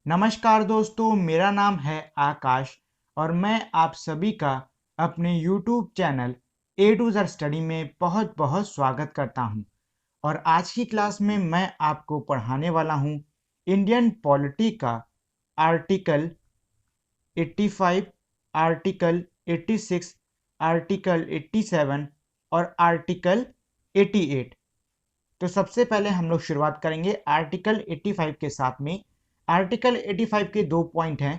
नमस्कार दोस्तों, मेरा नाम है आकाश और मैं आप सभी का अपने YouTube channel A to Z study में बहुत बहुत स्वागत करता हूं। और आज की क्लास में मैं आपको पढ़ाने वाला हूं इंडियन पॉलिटी का आर्टिकल 85, आर्टिकल 86, आर्टिकल 87 और आर्टिकल 88। तो सबसे पहले हम लोग शुरुआत करेंगे आर्टिकल 85 के साथ में। आर्टिकल 85 के दो पॉइंट हैं।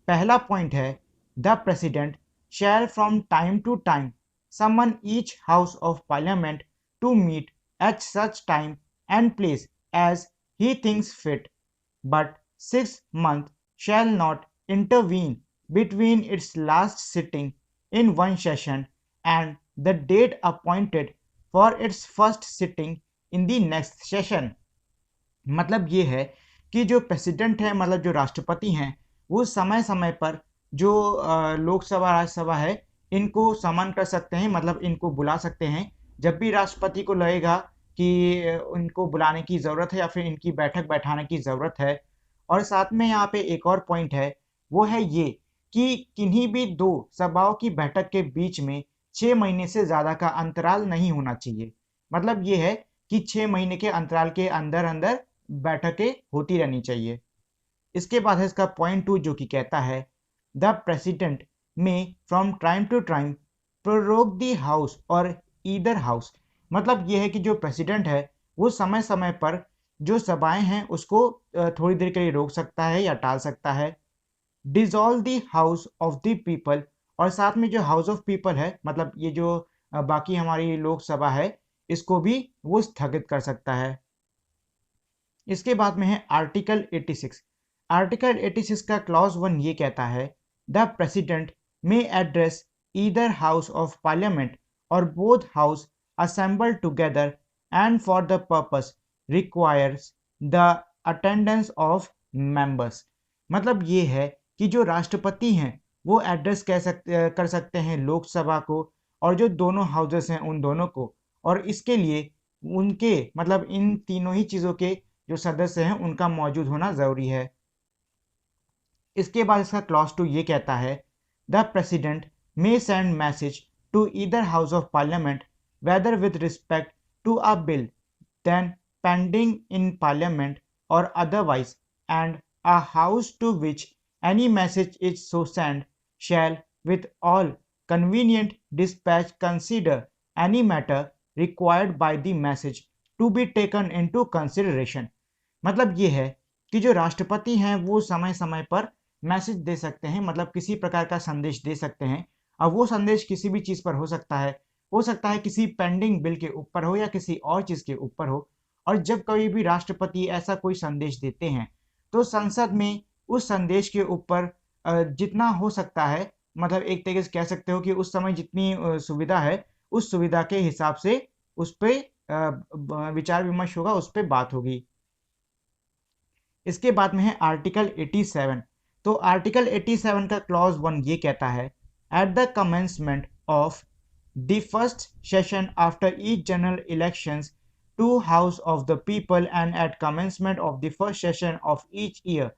पहला पॉइंट है the president shall from time to time summon each house of parliament to meet at such time and place as he thinks fit, but 6 months shall not intervene between its last sitting in one session and the date appointed for its first sitting in the next session. मतलब ये है कि जो president है, मतलब जो राष्ट्रपति हैं, वो समय समय पर जो लोकसभा राज्यसभा है इनको समन कर सकते हैं, मतलब इनको बुला सकते हैं जब भी राष्ट्रपति को लगेगा कि इनको बुलाने की ज़रूरत है या फिर इनकी बैठक बैठाने की ज़रूरत है। और साथ में यहाँ पे एक और पॉइंट है, वो है ये कि किन्हीं भी दो सभाओं की बैठक के बीच में 6 महीने से ज़्यादा का अंतराल नहीं होना चाहिए। मतलब ये है कि 6 महीने के अंतराल के अंदर अंदर बैठकें होती रहनी चाहिए। इसके बाद है इसका पॉइंट 2 जो कि कहता है the president may from time to time prorogue the house और ईदर हाउस। मतलब ये है कि जो प्रेसिडेंट है वो समय समय पर जो सभाएं हैं उसको थोड़ी देर के लिए रोक सकता है या टाल सकता है। Dissolve the house of the people, और साथ में जो हाउस ऑफ पीपल है, मतलब ये जो बाकी हमारी लोकसभा है, इसको भी वो स्थगित कर सकता है। इसके बाद में है आर्टिकल 86। आर्टिकल 86 का क्लॉज 1 ये कहता है the president may address either house of parliament और both house assemble together and for the purpose requires the attendance of members. मतलब ये है कि जो राष्ट्रपति हैं वो एड्रेस कर सकते हैं लोकसभा को और जो दोनों हाउसेस हैं उन दोनों को, और इसके लिए उनके मतलब इन तीनों ही चीज़ों के जो सदस्य हैं उनका मौजूद होना ज़रूरी है। इसके बाद इसका क्लॉज 2 ये कहता है the president may send message to either house of parliament whether with respect to a bill then pending in parliament और otherwise, and a house to which any message is so sent shall with all convenient dispatch consider any matter required by the message to be taken into consideration। मतलब ये है कि जो राष्ट्रपति हैं वो समय समय पर मैसेज दे सकते हैं, मतलब किसी प्रकार का संदेश दे सकते हैं। अब वो संदेश किसी भी चीज़ पर हो सकता है किसी पेंडिंग बिल के ऊपर हो या किसी और चीज़ के ऊपर हो। और जब कभी भी राष्ट्रपति ऐसा कोई संदेश देते हैं तो संसद में उस संदेश के ऊपर जितना हो सकता है, मतलब एक तरीके से कह सकते हो कि उस समय जितनी सुविधा है उस सुविधा के हिसाब से उस पर विचार विमर्श होगा, उस पर बात होगी। इसके बाद में है आर्टिकल 87। तो आर्टिकल 87 का क्लॉज 1 ये कहता है at the commencement of the first session after each general elections to house of the people and at commencement of the first session of each year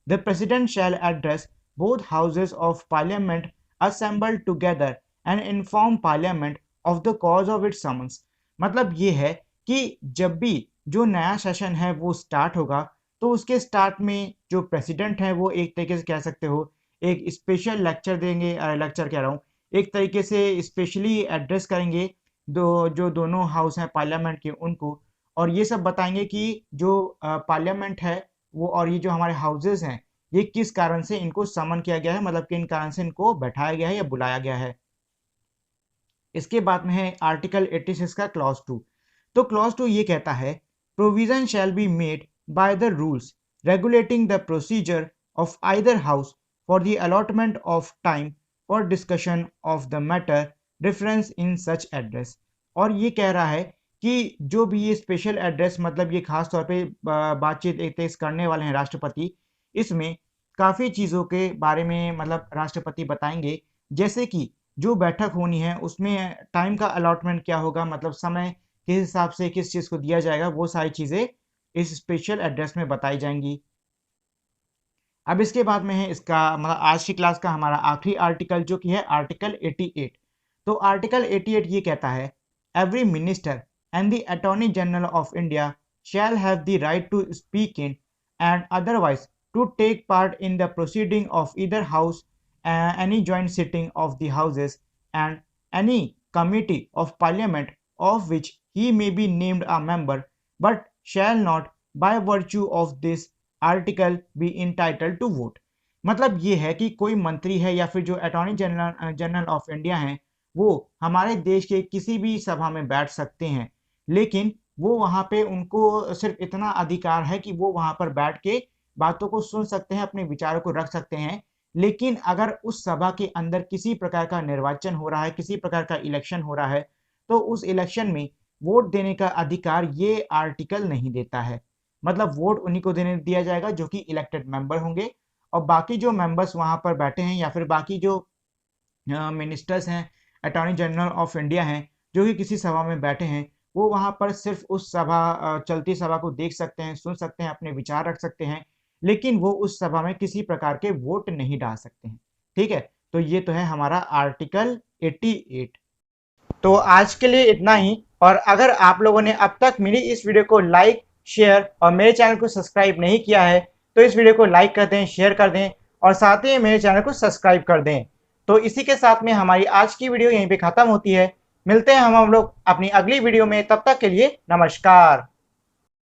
the president shall address both houses of parliament assembled together and inform parliament of the cause of its summons। मतलब ये है कि जब भी जो नया session है वो स्टार्ट होगा तो उसके स्टार्ट में जो प्रेसिडेंट है वो एक तरीके से कह सकते हो एक स्पेशल लेक्चर देंगे, लेक्चर कह रहा हूँ, एक तरीके से स्पेशली एड्रेस करेंगे जो दोनों हाउस हैं पार्लियामेंट के उनको, और ये सब बताएंगे कि जो पार्लियामेंट है वो और ये जो हमारे हाउसेस हैं ये किस कारण से इनको समन किया गया है, मतलब किन कारण से इनको बैठाया गया है या बुलाया गया है। इसके बाद में है आर्टिकल 86 का क्लॉज 2। तो क्लॉज 2 ये कहता है provision shall be made by the rules regulating the procedure of either house for the allotment of time for discussion of the matter reference in such address. और ये कह रहा है कि जो भी ये स्पेशल एड्रेस, मतलब ये खास तौर पे बातचीत एक तेज करने वाले हैं राष्ट्रपति, इसमें काफ़ी चीज़ों के बारे में मतलब राष्ट्रपति बताएंगे, जैसे कि जो बैठक होनी है उसमें टाइम का अलॉटमेंट क्या होगा, मतलब समय किस हिसाब से किस चीज़ को दिया जाएगा, वो सारी चीज़ें इस स्पेशल एड्रेस में बताई जाएंगी। अब इसके बाद में है इसका मतलब आज की क्लास का हमारा आखिरी आर्टिकल जो कि है आर्टिकल 88। तो आर्टिकल 88 ये कहता है every minister and the attorney general of India shall have the right to speak in and otherwise to take part in the proceeding of either house any joint sitting of the houses and any committee of parliament of which he may be named a member but shall not by virtue of this article be entitled to vote। मतलब ये है कि कोई मंत्री है या फिर जो अटॉर्नी जनरल ऑफ इंडिया हैं वो हमारे देश के किसी भी सभा में बैठ सकते हैं, लेकिन वो वहाँ पे उनको सिर्फ इतना अधिकार है कि वो वहाँ पर बैठ के बातों को सुन सकते हैं, अपने विचारों को रख सकते हैं। लेकिन अगर उस सभा के अंदर किसी प्रकार का निर्वाचन हो रहा है, किसी प्रकार का इलेक्शन हो रहा है, तो उस इलेक्शन में वोट देने का अधिकार ये आर्टिकल नहीं देता है। मतलब वोट उन्हीं को देने दिया जाएगा जो कि इलेक्टेड मेंबर होंगे, और बाकी जो मेंबर्स वहां पर बैठे हैं या फिर बाकी जो मिनिस्टर्स हैं, अटॉर्नी जनरल ऑफ इंडिया हैं, जो कि किसी सभा में बैठे हैं, वो वहां पर सिर्फ उस चलती सभा को देख सकते हैं, सुन सकते हैं, अपने विचार रख सकते हैं, लेकिन वो उस सभा में किसी प्रकार के वोट नहीं डाल सकते हैं। ठीक है, तो ये तो है हमारा आर्टिकल 88। तो आज के लिए इतना ही, और अगर आप लोगों ने अब तक मेरी इस वीडियो को लाइक, शेयर और मेरे चैनल को सब्सक्राइब नहीं किया है तो इस वीडियो को लाइक कर दें, शेयर कर दें और साथ ही मेरे चैनल को सब्सक्राइब कर दें। तो इसी के साथ में हमारी आज की वीडियो यहीं पे खत्म होती है। मिलते हैं हम लोग अपनी अगली वीडियो में, तब तक के लिए नमस्कार।